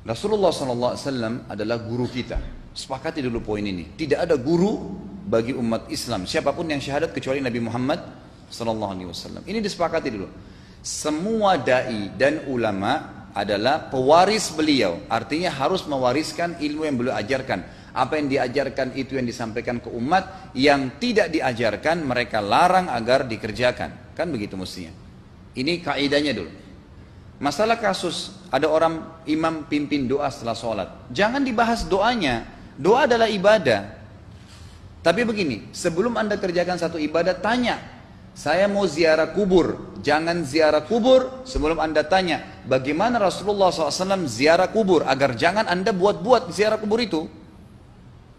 Rasulullah SAW adalah guru kita. Sepakati dulu poin ini. Tidak ada guru bagi umat Islam siapapun yang syahadat kecuali Nabi Muhammad SAW. Ini disepakati dulu. Semua dai dan ulama adalah pewaris beliau. Artinya harus mewariskan ilmu yang beliau ajarkan. Apa yang diajarkan itu yang disampaikan ke umat. Yang tidak diajarkan mereka larang agar dikerjakan. Kan begitu mestinya. Ini kaidahnya dulu. Masalah kasus ada orang imam pimpin doa setelah sholat, jangan dibahas doanya. Doa adalah ibadah. Tapi begini, sebelum anda kerjakan satu ibadah, tanya, saya mau ziarah kubur. Jangan ziarah kubur sebelum anda tanya bagaimana Rasulullah SAW ziarah kubur, agar jangan anda buat-buat ziarah kubur itu.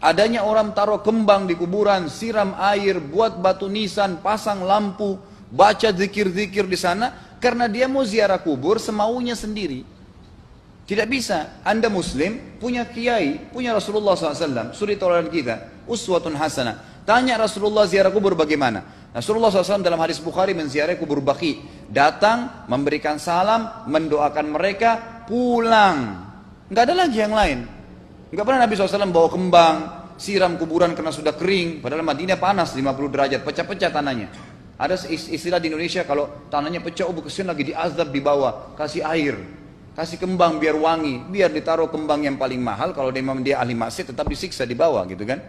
Adanya orang taruh kembang di kuburan, siram air, buat batu nisan, pasang lampu, baca zikir-zikir di sana. Karena dia mau ziarah kubur semaunya sendiri. Tidak bisa. Anda muslim, punya kiai, punya Rasulullah SAW, suri tauladan kita, uswatun hasanah. Tanya Rasulullah ziarah kubur bagaimana? Rasulullah SAW dalam hadis Bukhari menziarahi kubur Baqi. Datang, memberikan salam, mendoakan mereka, pulang. Nggak ada lagi yang lain. Nggak pernah Nabi SAW bawa kembang, siram kuburan karena sudah kering. Padahal Madinah panas 50 derajat, pecah-pecah tanahnya. Ada istilah di Indonesia kalau tanahnya pecah, kesian lagi diazab di bawah, kasih air, kasih kembang biar wangi, biar ditaruh kembang yang paling mahal. Kalau dia ahli maksiat tetap disiksa di bawah gitu kan.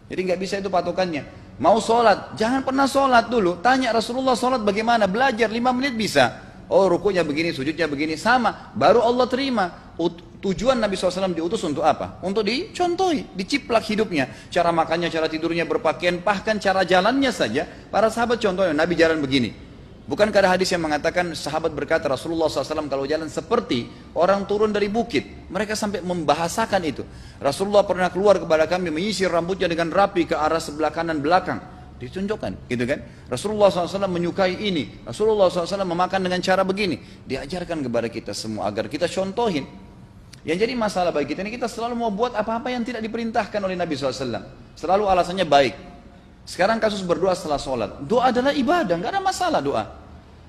Jadi nggak bisa itu patokannya. Mau sholat, jangan pernah sholat dulu. Tanya Rasulullah sholat bagaimana, belajar 5 menit bisa. Oh rukunya begini, sujudnya begini, sama. Baru Allah terima. Tujuan Nabi SAW diutus untuk apa? Untuk dicontohi, diciplak hidupnya. Cara makannya, cara tidurnya, berpakaian, bahkan cara jalannya saja. Para sahabat contohnya, Nabi jalan begini. Bukankah ada hadis yang mengatakan, sahabat berkata Rasulullah SAW kalau jalan seperti orang turun dari bukit. Mereka sampai membahasakan itu. Rasulullah pernah keluar kepada kami, menyisir rambutnya dengan rapi ke arah sebelah kanan belakang. Ditunjukkan, gitu kan? Rasulullah SAW menyukai ini. Rasulullah SAW memakan dengan cara begini. Diajarkan kepada kita semua agar kita contohin. Yang jadi masalah bagi kita ini, kita selalu mau buat apa-apa yang tidak diperintahkan oleh Nabi SAW. Selalu alasannya baik. Sekarang kasus berdoa setelah sholat. Doa adalah ibadah, nggak ada masalah doa.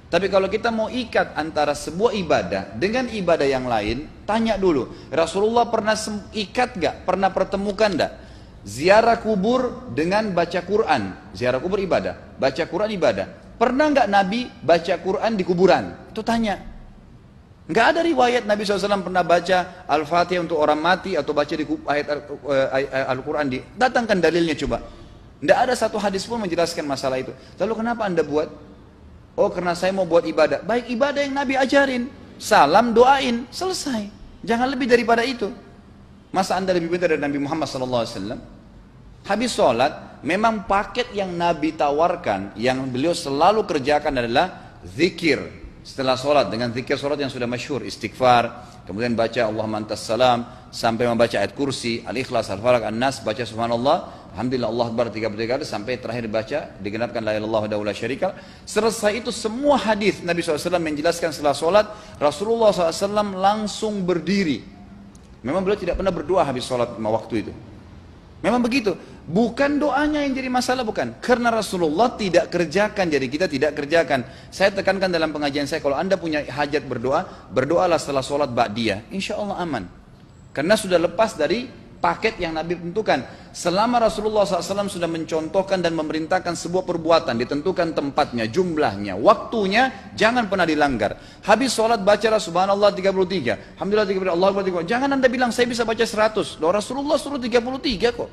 Tapi kalau kita mau ikat antara sebuah ibadah dengan ibadah yang lain, tanya dulu, Rasulullah pernah ikat nggak? Pernah pertemukan nggak? Ziarah kubur dengan baca Quran. Ziarah kubur ibadah, baca Quran ibadah. Pernah nggak Nabi baca Quran di kuburan? Itu tanya. Nggak ada riwayat Nabi SAW pernah baca Al-Fatihah untuk orang mati atau baca di ayat Al-Quran. Datangkan dalilnya coba. Nggak ada satu hadis pun menjelaskan masalah itu. Lalu kenapa anda buat? Oh karena saya mau buat ibadah. Baik ibadah yang Nabi ajarin. Salam, doain, selesai. Jangan lebih daripada itu. Masa anda lebih pintar dari Nabi Muhammad SAW? Habis sholat, memang paket yang Nabi tawarkan, yang beliau selalu kerjakan adalah zikir. Setelah sholat, dengan zikir sholat yang sudah masyhur, istighfar, kemudian baca Allahumma antas salam, sampai membaca ayat kursi, al-ikhlas, al-falaq, an-nas, baca subhanallah, alhamdulillah, Allah akbar 33 kali, sampai terakhir baca, digenapkan la ilaha illallah wahdahu la syarika. Selesai itu semua hadis Nabi SAW menjelaskan setelah sholat, Rasulullah SAW langsung berdiri. Memang beliau tidak pernah berdoa habis sholat waktu itu. Memang begitu. Bukan doanya yang jadi masalah, bukan. Karena Rasulullah tidak kerjakan, jadi kita tidak kerjakan. Saya tekankan dalam pengajian saya, kalau anda punya hajat berdoa, berdoalah setelah sholat ba'diyah. Insya Allah aman. Karena sudah lepas dari paket yang Nabi tentukan. Selama Rasulullah SAW sudah mencontohkan dan memerintahkan sebuah perbuatan, ditentukan tempatnya, jumlahnya, waktunya, jangan pernah dilanggar. Habis sholat bacalah subhanallah 33, alhamdulillah 33, Allah akbar 33. Jangan anda bilang saya bisa baca 100. Loh Rasulullah suruh 33 kok.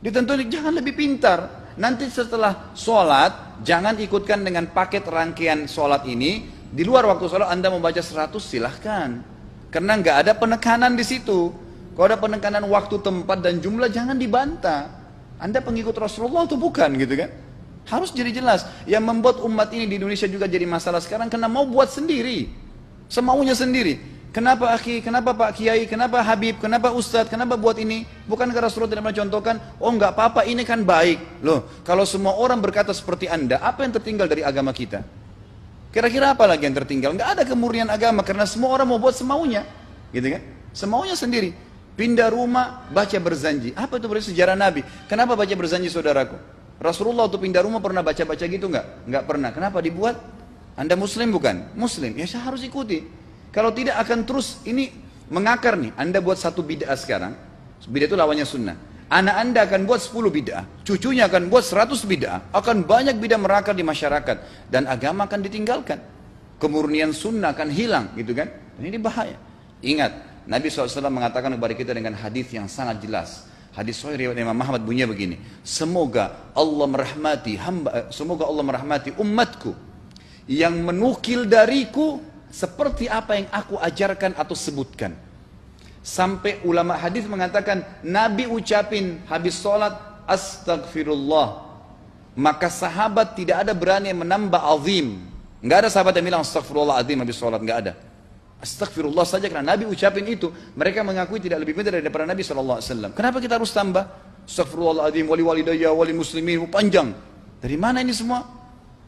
Ditentukan, jangan lebih pintar. Nanti setelah sholat, jangan ikutkan dengan paket rangkaian sholat ini. Di luar waktu sholat anda membaca 100 silahkan. Karena nggak ada penekanan di situ. Kalau ada penekanan waktu, tempat, dan jumlah, jangan dibantah. Anda pengikut Rasulullah atau bukan gitu kan? Harus jadi jelas. Yang membuat umat ini di Indonesia juga jadi masalah sekarang, karena mau buat sendiri. Semaunya sendiri. Kenapa akhi, kenapa Pak Kiai, kenapa Habib, kenapa Ustadz, kenapa buat ini? Bukankah Rasulullah tidak mencontohkan? Oh nggak apa-apa, ini kan baik. Loh, kalau semua orang berkata seperti anda, apa yang tertinggal dari agama kita? Kira-kira apa lagi yang tertinggal? Nggak ada kemurnian agama, karena semua orang mau buat semaunya. Gitu kan? Semaunya sendiri. Pindah rumah, baca berzanji. Apa itu berarti sejarah Nabi? Kenapa baca berzanji saudaraku? Rasulullah waktu pindah rumah pernah baca-baca gitu nggak? Nggak pernah. Kenapa dibuat? Anda muslim bukan? Muslim. Ya saya harus ikuti. Kalau tidak akan terus ini mengakar nih. Anda buat satu bid'ah sekarang, bid'ah itu lawannya sunnah. Anak Anda akan buat 10 bid'ah, cucunya akan buat 100 bid'ah, akan banyak bid'ah merakar di masyarakat, dan agama akan ditinggalkan. Kemurnian sunnah akan hilang, gitu kan? Dan ini bahaya. Ingat, Nabi SAW mengatakan kepada kita dengan hadis yang sangat jelas. Hadis sahih riwayat Imam Ahmad bunyinya begini. Semoga Allah merahmati umatku yang menukil dariku seperti apa yang aku ajarkan atau sebutkan. Sampai ulama hadis mengatakan Nabi ucapin habis sholat astagfirullah, maka sahabat tidak ada berani menambah azim. Enggak ada sahabat yang bilang astagfirullah azim habis sholat, enggak ada. Astagfirullah saja karena Nabi ucapin itu, mereka mengakui tidak lebih pintar daripada Nabi SAW. Kenapa kita harus tambah? Astagfirullahaladzim, wali walidayya, wali muslimin, panjang. Dari mana ini semua?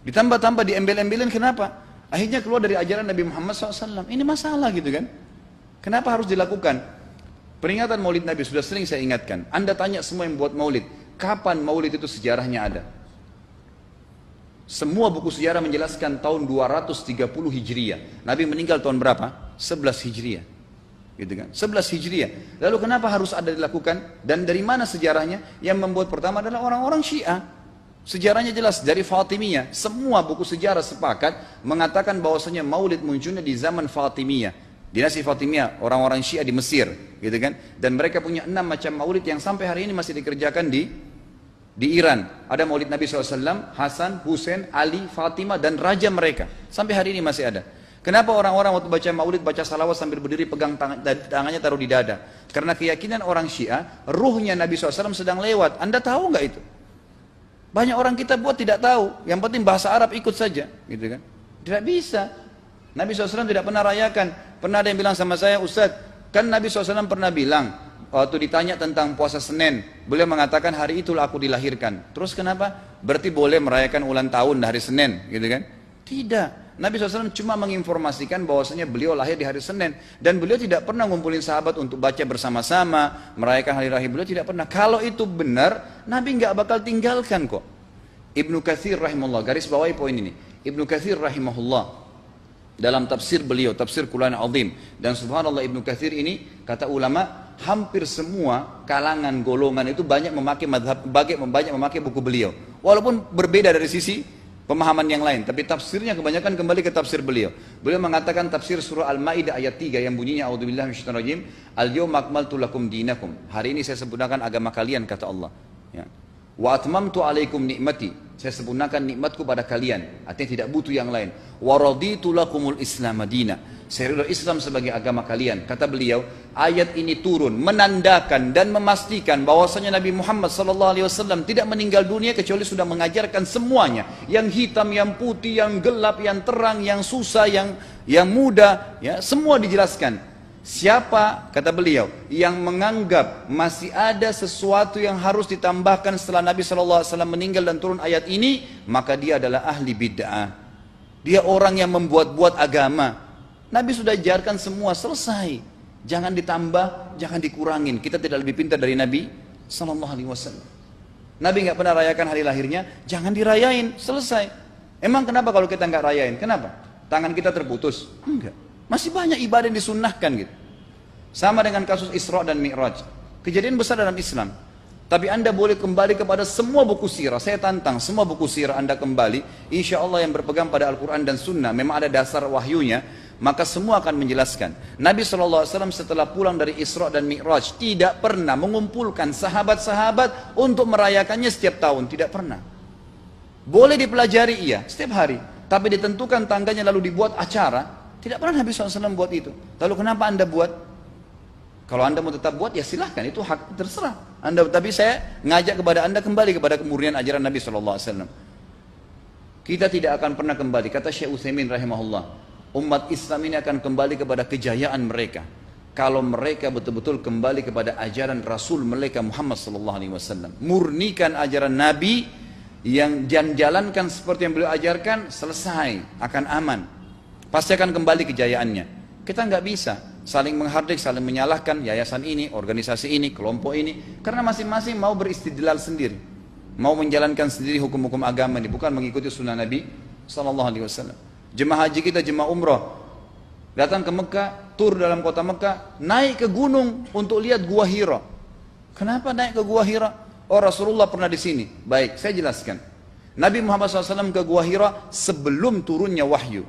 Ditambah-tambah, diembel-embelin, kenapa? Akhirnya keluar dari ajaran Nabi Muhammad SAW. Ini masalah gitu kan? Kenapa harus dilakukan? Peringatan maulid Nabi sudah sering saya ingatkan. Anda tanya semua yang buat maulid, kapan maulid itu sejarahnya ada? Semua buku sejarah menjelaskan tahun 230 Hijriah. Nabi meninggal tahun berapa? 11 Hijriah. Gitu kan? 11 Hijriah. Lalu kenapa harus ada dilakukan? Dan dari mana sejarahnya? Yang membuat pertama adalah orang-orang Syiah. Sejarahnya jelas dari Fatimiyah. Semua buku sejarah sepakat mengatakan bahwasanya maulid munculnya di zaman Fatimiyah. Dinasti Fatimiyah, orang-orang Syiah di Mesir, gitu kan? Dan mereka punya 6 macam maulid yang sampai hari ini masih dikerjakan di Iran. Ada maulid Nabi SAW, Hasan, Husain, Ali, Fatimah, dan raja mereka. Sampai hari ini masih ada. Kenapa orang-orang waktu baca maulid, baca salawat sambil berdiri pegang tangannya taruh di dada? Karena keyakinan orang Syiah, ruhnya Nabi SAW sedang lewat. Anda tahu nggak itu? Banyak orang kita buat tidak tahu. Yang penting bahasa Arab ikut saja, gitu kan? Tidak bisa. Nabi SAW tidak pernah rayakan. Pernah ada yang bilang sama saya, Ustadz, kan Nabi SAW pernah bilang, waktu ditanya tentang puasa Senin, beliau mengatakan hari itulah aku dilahirkan. Terus kenapa? Berarti boleh merayakan ulang tahun hari Senin, gitu kan? Tidak. Nabi SAW cuma menginformasikan bahwasanya beliau lahir di hari Senin, dan beliau tidak pernah ngumpulin sahabat untuk baca bersama-sama, merayakan hari lahir beliau tidak pernah. Kalau itu benar, Nabi nggak bakal tinggalkan kok. Ibnu Katsir rahimahullah, garis bawahi poin ini. Ibnu Katsir rahimahullah dalam tafsir beliau, tafsir Quran Azim, dan subhanallah Ibnu Katsir ini kata ulama hampir semua kalangan golongan itu banyak memakai banyak memakai buku beliau, walaupun berbeda dari sisi pemahaman yang lain, tapi tafsirnya kebanyakan kembali ke tafsir beliau. Beliau mengatakan tafsir surah Al-Maidah ayat 3 yang bunyinya a'udzubillahi minasyaitonir rajim, al-yauma akmaltu lakum dinakum, hari ini saya sempurnakan agama kalian, kata Allah, ya. Wa atmamtu alaikum nikmati, saya sempurnakan nikmatku pada kalian, artinya tidak butuh yang lain. Wa raditu lakumul islam madina, saya ridho Islam sebagai agama kalian. Kata beliau, ayat ini turun menandakan dan memastikan bahwasanya Nabi Muhammad SAW tidak meninggal dunia kecuali sudah mengajarkan semuanya, yang hitam, yang putih, yang gelap, yang terang, yang susah, yang muda, ya, semua dijelaskan. Siapa, kata beliau, yang menganggap masih ada sesuatu yang harus ditambahkan setelah Nabi SAW meninggal dan turun ayat ini, maka dia adalah ahli bid'ah. Dia orang yang membuat-buat agama. Nabi sudah ajarkan semua, selesai. Jangan ditambah, jangan dikurangin. Kita tidak lebih pintar dari Nabi SAW. Nabi nggak pernah rayakan hari lahirnya, jangan dirayain, selesai. Emang kenapa kalau kita nggak rayain? Kenapa? Tangan kita terputus? Enggak. Masih banyak ibadah yang disunnahkan gitu. Sama dengan kasus Isra dan Mi'raj. Kejadian besar dalam Islam. Tapi Anda boleh kembali kepada semua buku sirah. Saya tantang semua buku sirah Anda kembali. Insya Allah yang berpegang pada Al-Quran dan Sunnah, memang ada dasar wahyunya, maka semua akan menjelaskan. Nabi SAW setelah pulang dari Isra dan Mi'raj tidak pernah mengumpulkan sahabat-sahabat untuk merayakannya setiap tahun. Tidak pernah. Boleh dipelajari iya, setiap hari. Tapi ditentukan tanggalnya lalu dibuat acara. Tidak pernah Nabi SAW buat itu. Lalu kenapa Anda buat? Kalau Anda mau tetap buat, ya silahkan, itu hak terserah Anda. Tapi saya ngajak kepada Anda kembali kepada kemurnian ajaran Nabi SAW. Kita tidak akan pernah kembali, kata Syekh Utsaimin rahimahullah, umat Islam ini akan kembali kepada kejayaan mereka kalau mereka betul-betul kembali kepada ajaran Rasul mereka Muhammad SAW. Murnikan ajaran Nabi, yang jalankan seperti yang beliau ajarkan, selesai, akan aman. Pasti akan kembali kejayaannya. Kita nggak bisa saling menghardik, saling menyalahkan yayasan ini, organisasi ini, kelompok ini, karena masing-masing mau beristidlal sendiri, mau menjalankan sendiri hukum-hukum agama ini, bukan mengikuti sunnah Nabi SAW. Jemaah haji kita, jemaah umrah, Datang ke Mekah, tur dalam kota Mekah, naik ke gunung untuk lihat Gua Hira. Kenapa naik ke Gua Hira? Oh, Rasulullah pernah di sini. Baik, saya jelaskan. Nabi Muhammad SAW ke Gua Hira sebelum turunnya wahyu.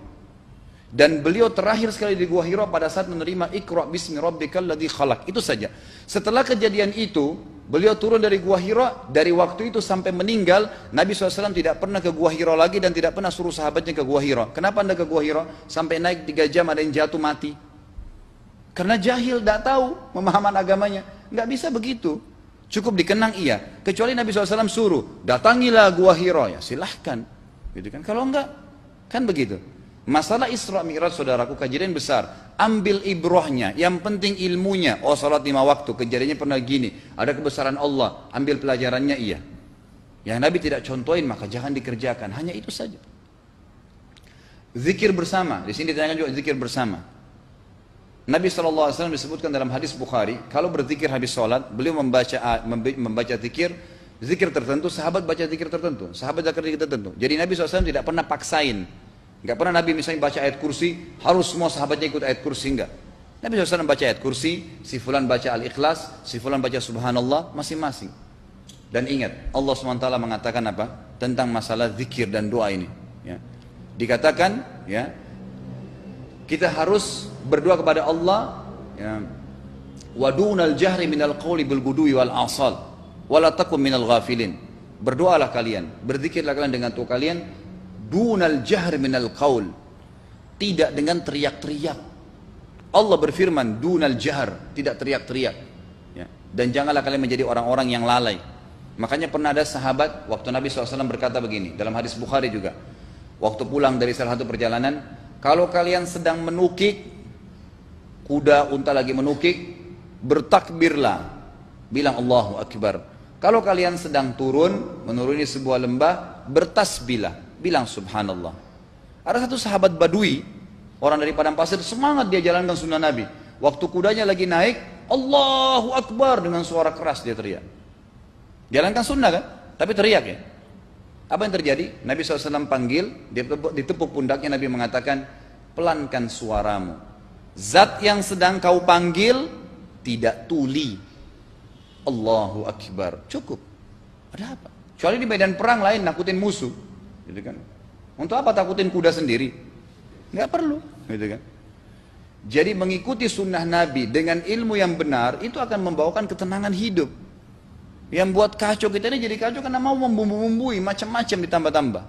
Dan beliau terakhir sekali di Gua Hira pada saat menerima Iqra bismi rabbikal ladzi khalaq. Itu saja. Setelah kejadian itu, beliau turun dari Gua Hira. Dari waktu itu sampai meninggal, Nabi SAW tidak pernah ke Gua Hira lagi dan tidak pernah suruh sahabatnya ke Gua Hira. Kenapa anda ke Gua Hira? Sampai naik 3 jam ada yang jatuh mati. Karena jahil, tidak tahu pemahaman agamanya. Nggak bisa begitu. Cukup dikenang iya. Kecuali Nabi SAW suruh, datangilah Gua Hira. Ya silahkan. Gitu kan? Kalau enggak, kan begitu. Masalah Isra Mi'raj, saudaraku, kejadian besar. Ambil ibrohnya, yang penting ilmunya. Oh, salat 5 waktu, kejadiannya pernah gini. Ada kebesaran Allah, ambil pelajarannya iya. Yang Nabi tidak contohin, maka jangan dikerjakan. Hanya itu saja. Zikir bersama, di sini ditanyakan juga zikir bersama. Nabi SAW disebutkan dalam hadis Bukhari, kalau berzikir habis sholat, beliau membaca zikir tertentu, sahabat baca zikir tertentu, sahabat baca zikir tertentu. Jadi Nabi SAW tidak pernah paksain. Enggak pernah Nabi misalnya baca ayat kursi, harus semua sahabatnya ikut ayat kursi, enggak. Nabi SAW baca ayat kursi, si fulan baca al-ikhlas, si fulan baca subhanallah, masing-masing. Dan ingat, Allah SWT mengatakan apa? Tentang masalah zikir dan doa ini. Ya. Dikatakan, ya, kita harus berdoa kepada Allah, ya, wadunal jahri minal qawli bil gudui wal asal, wala takum minal ghafilin. Berdoalah kalian, berzikirlah kalian dengan doa kalian, dunal jahri minal qawl, tidak dengan teriak-teriak. Allah berfirman, dunal jahr, tidak teriak-teriak. Ya. Dan janganlah kalian menjadi orang-orang yang lalai. Makanya pernah ada sahabat, waktu Nabi SAW berkata begini, dalam hadis Bukhari juga, waktu pulang dari salah satu perjalanan, kalau kalian sedang menukik, kuda, unta lagi menukik, bertakbirlah, bilang Allahu Akbar. Kalau kalian sedang turun, menuruni sebuah lembah, bertasbihlah, bilang Subhanallah. Ada satu sahabat Badui, orang dari padang pasir, semangat dia jalankan sunnah Nabi. Waktu kudanya lagi naik, Allahu Akbar, dengan suara keras dia teriak. Jalankan sunnah kan? Tapi teriak ya. Apa yang terjadi? Nabi SAW panggil, ditepuk pundaknya, Nabi mengatakan, pelankan suaramu. Zat yang sedang kau panggil tidak tuli. Allahu Akbar. Cukup. Ada apa? Kecuali di medan perang lain nakutin musuh, gitu kan? Untuk apa takutin kuda sendiri? Nggak perlu, gitu kan? Jadi mengikuti sunnah Nabi dengan ilmu yang benar itu akan membawakan ketenangan hidup. Yang buat kacau kita ini jadi kacau karena mau membumbu-bumbui macam-macam ditambah-tambah.